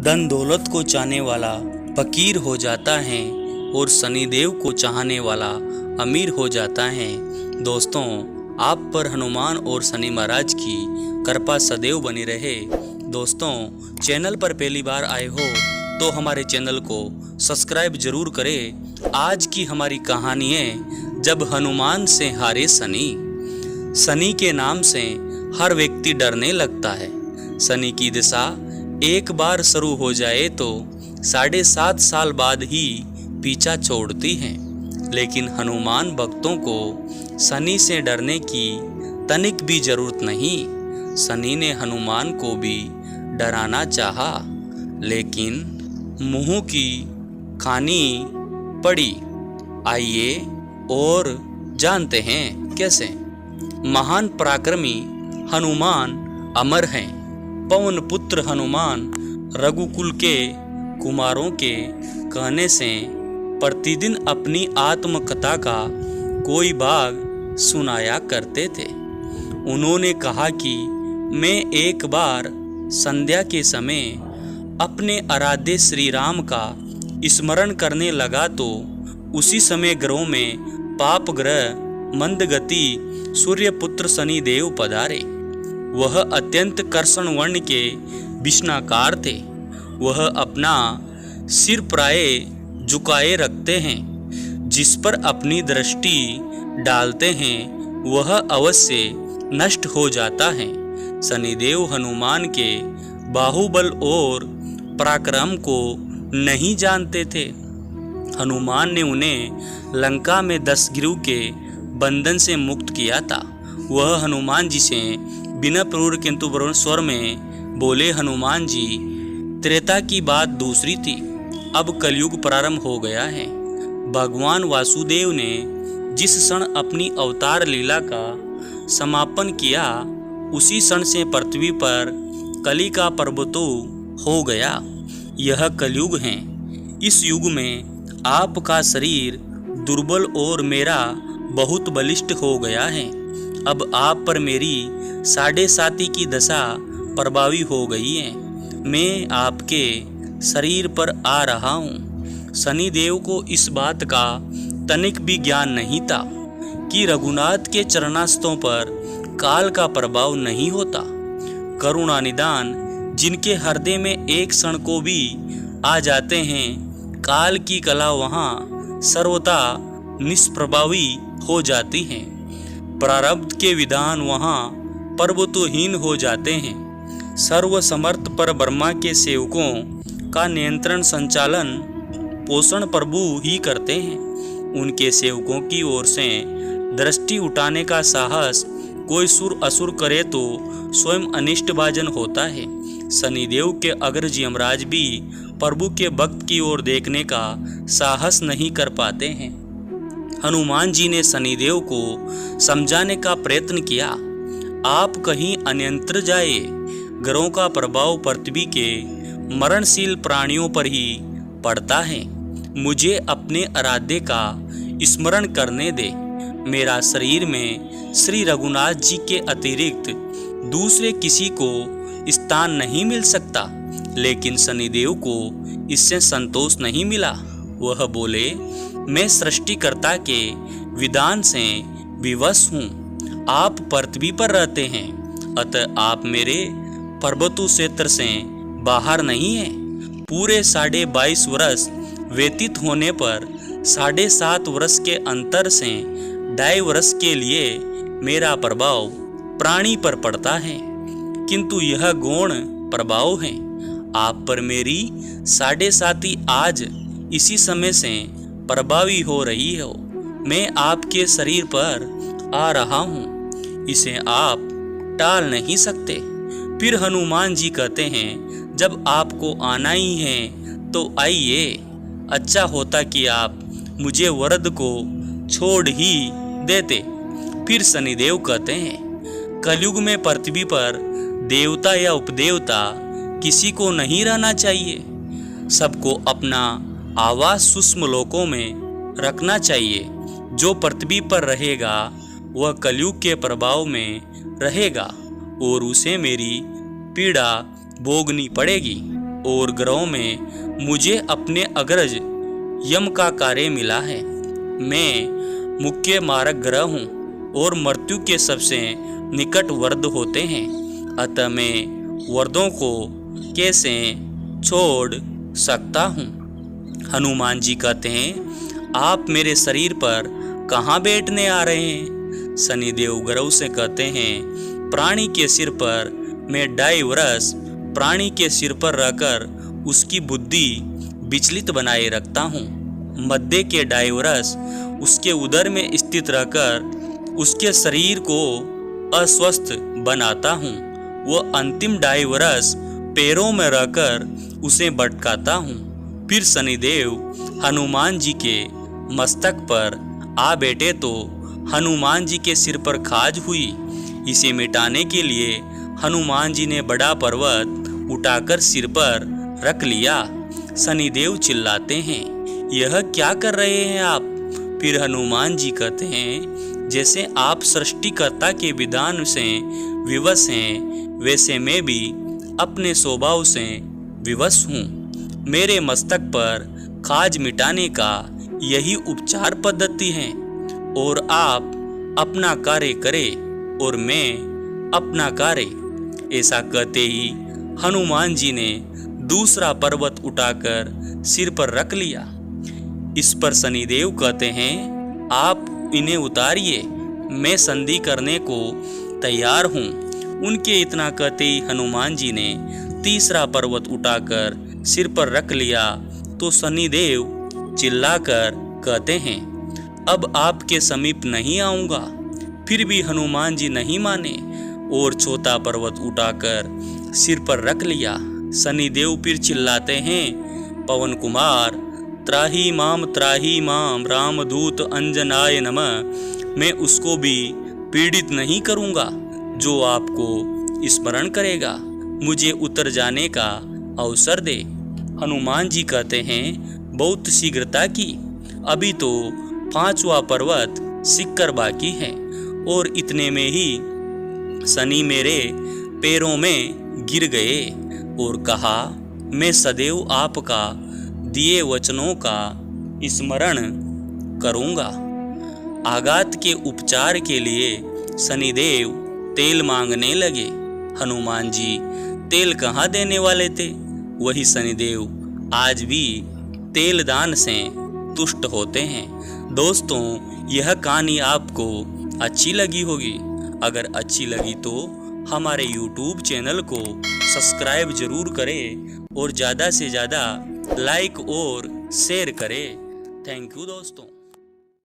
धन दौलत को चाहने वाला फकीर हो जाता है और शनिदेव को चाहने वाला अमीर हो जाता है। दोस्तों, आप पर हनुमान और शनि महाराज की कृपा सदैव बनी रहे। दोस्तों, चैनल पर पहली बार आए हो तो हमारे चैनल को सब्सक्राइब जरूर करें। आज की हमारी कहानी है जब हनुमान से हारे शनि। शनि के नाम से हर व्यक्ति डरने लगता है। शनि की दिशा एक बार शुरू हो जाए तो 7.5 साल बाद ही पीछा छोड़ती है। लेकिन हनुमान भक्तों को शनि से डरने की तनिक भी जरूरत नहीं। शनि ने हनुमान को भी डराना चाहा, लेकिन मुंह की खानी पड़ी। आइए और जानते हैं कैसे। महान पराक्रमी हनुमान अमर हैं। पवन पुत्र हनुमान रघुकुल के कुमारों के कहने से प्रतिदिन अपनी आत्मकथा का कोई भाग सुनाया करते थे। उन्होंने कहा कि मैं एक बार संध्या के समय अपने आराध्य श्री राम का स्मरण करने लगा तो उसी समय ग्रहों में पाप ग्रह मंदगति सूर्यपुत्र शनिदेव पधारे। वह अत्यंत कर्षण वर्ण के विष्णाकार थे। वह अपना सिर प्राय झुकाए रखते हैं। जिस पर अपनी दृष्टि डालते हैं वह अवश्य नष्ट हो जाता है। शनिदेव हनुमान के बाहुबल और पराक्रम को नहीं जानते थे। हनुमान ने उन्हें लंका में 10 गिरोह के बंधन से मुक्त किया था। वह हनुमान जी से बिना क्रूर किंतु वरुण स्वर में बोले, हनुमान जी, त्रेता की बात दूसरी थी, अब कलयुग प्रारंभ हो गया है। भगवान वासुदेव ने जिस क्षण अपनी अवतार लीला का समापन किया उसी क्षण से पृथ्वी पर कली का पर्वतो हो गया। यह कलयुग है। इस युग में आपका शरीर दुर्बल और मेरा बहुत बलिष्ठ हो गया है। अब आप पर मेरी 7.5 की दशा प्रभावी हो गई है। मैं आपके शरीर पर आ रहा हूँ। शनिदेव को इस बात का तनिक भी ज्ञान नहीं था कि रघुनाथ के चरणास्तों पर काल का प्रभाव नहीं होता। करुणा निदान जिनके हृदय में एक क्षण को भी आ जाते हैं, काल की कला वहाँ सर्वथा निष्प्रभावी हो जाती है। प्रारब्ध के विधान वहाँ पर्वतोहीन हो जाते हैं। सर्वसमर्थ पर ब्रह्मा के सेवकों का नियंत्रण संचालन पोषण प्रभु ही करते हैं। उनके सेवकों की ओर से दृष्टि उठाने का साहस कोई सुर असुर करे तो स्वयं अनिष्ट भाजन होता है। शनिदेव के अग्रज यमराज भी प्रभु के भक्त की ओर देखने का साहस नहीं कर पाते हैं। हनुमान जी ने शनिदेव को समझाने का प्रयत्न किया। आप कहीं अन्यंत्र जाए। ग्रहों का प्रभाव पृथ्वी के मरणशील प्राणियों पर ही पड़ता है। मुझे अपने आराध्य का स्मरण करने दे। मेरा शरीर में श्री रघुनाथ जी के अतिरिक्त दूसरे किसी को स्थान नहीं मिल सकता। लेकिन शनिदेव को इससे संतोष नहीं मिला। वह बोले, मैं सृष्टिकर्ता के विधान से विवश हूँ। आप पृथ्वी पर रहते हैं, अतः आप मेरे पर्वतों क्षेत्र से बाहर नहीं हैं। पूरे 22.5 वर्ष व्यतीत होने पर 7.5 वर्ष के अंतर से 2.5 वर्ष के लिए मेरा प्रभाव प्राणी पर पड़ता है, किंतु यह गौण प्रभाव है। आप पर मेरी 7.5 आज इसी समय से प्रभावी हो रही हो। मैं आपके शरीर पर आ रहा हूँ, इसे आप टाल नहीं सकते। फिर हनुमान जी कहते हैं, जब आपको आना ही है तो आइए। अच्छा होता कि आप मुझे वरद को छोड़ ही देते। फिर शनिदेव कहते हैं, कलयुग में पृथ्वी पर देवता या उपदेवता किसी को नहीं रहना चाहिए। सबको अपना आवास सूक्ष्म लोकों में रखना चाहिए। जो पृथ्वी पर रहेगा वह कलयुग के प्रभाव में रहेगा और उसे मेरी पीड़ा भोगनी पड़ेगी। और ग्रहों में मुझे अपने अग्रज यम का कार्य मिला है। मैं मुख्य मारक ग्रह हूँ और मृत्यु के सबसे निकट वर्द होते हैं, अतः मैं वर्दों को कैसे छोड़ सकता हूँ। हनुमान जी कहते हैं, आप मेरे शरीर पर कहाँ बैठने आ रहे हैं। शनिदेव ग्रह से कहते हैं, प्राणी के सिर पर मैं 2.5 वर्ष प्राणी के सिर पर रहकर उसकी बुद्धि विचलित बनाए रखता हूँ। मध्य के 2.5 वर्ष उसके उदर में स्थित रहकर उसके शरीर को अस्वस्थ बनाता हूँ। वह अंतिम 2.5 वर्ष पैरों में रहकर उसे भटकाता हूँ। फिर शनिदेव हनुमान जी के मस्तक पर आ बैठे तो हनुमान जी के सिर पर खाज हुई। इसे मिटाने के लिए हनुमान जी ने बड़ा पर्वत उठाकर सिर पर रख लिया। शनिदेव चिल्लाते हैं, यह क्या कर रहे हैं आप। फिर हनुमान जी कहते हैं, जैसे आप सृष्टिकर्ता के विधान से विवश हैं, वैसे मैं भी अपने स्वभाव से विवश हूँ। मेरे मस्तक पर खाज मिटाने का यही उपचार पद्धति है और आप अपना कार्य करें और मैं अपना कार्य। ऐसा कहते ही हनुमान जी ने दूसरा पर्वत उठाकर सिर पर रख लिया। इस पर शनिदेव कहते हैं, आप इन्हें उतारिए, मैं संधि करने को तैयार हूँ। उनके इतना कहते ही हनुमान जी ने तीसरा पर्वत उठाकर सिर पर रख लिया तो शनिदेव चिल्लाकर कहते हैं, अब आपके समीप नहीं आऊँगा। फिर भी हनुमान जी नहीं माने और चौथा पर्वत उठाकर सिर पर रख लिया। शनिदेव फिर चिल्लाते हैं, पवन कुमार त्राही माम रामदूत अंजनाय नमः। मैं उसको भी पीड़ित नहीं करूँगा जो आपको स्मरण करेगा। मुझे उतर जाने का अवसर दे। हनुमान जी कहते हैं, बहुत शीघ्रता की, अभी तो 5वां पर्वत सिक्कर बाकी है। और इतने में ही शनि मेरे पैरों में गिर गए और कहा, मैं सदैव आपका दिए वचनों का स्मरण करूँगा। आघात के उपचार के लिए शनिदेव तेल मांगने लगे। हनुमान जी तेल कहाँ देने वाले थे। वही शनिदेव आज भी तेल दान से तुष्ट होते हैं। दोस्तों, यह कहानी आपको अच्छी लगी होगी। अगर अच्छी लगी तो हमारे YouTube चैनल को सब्सक्राइब जरूर करें और ज़्यादा से ज़्यादा लाइक और शेयर करें। थैंक यू दोस्तों।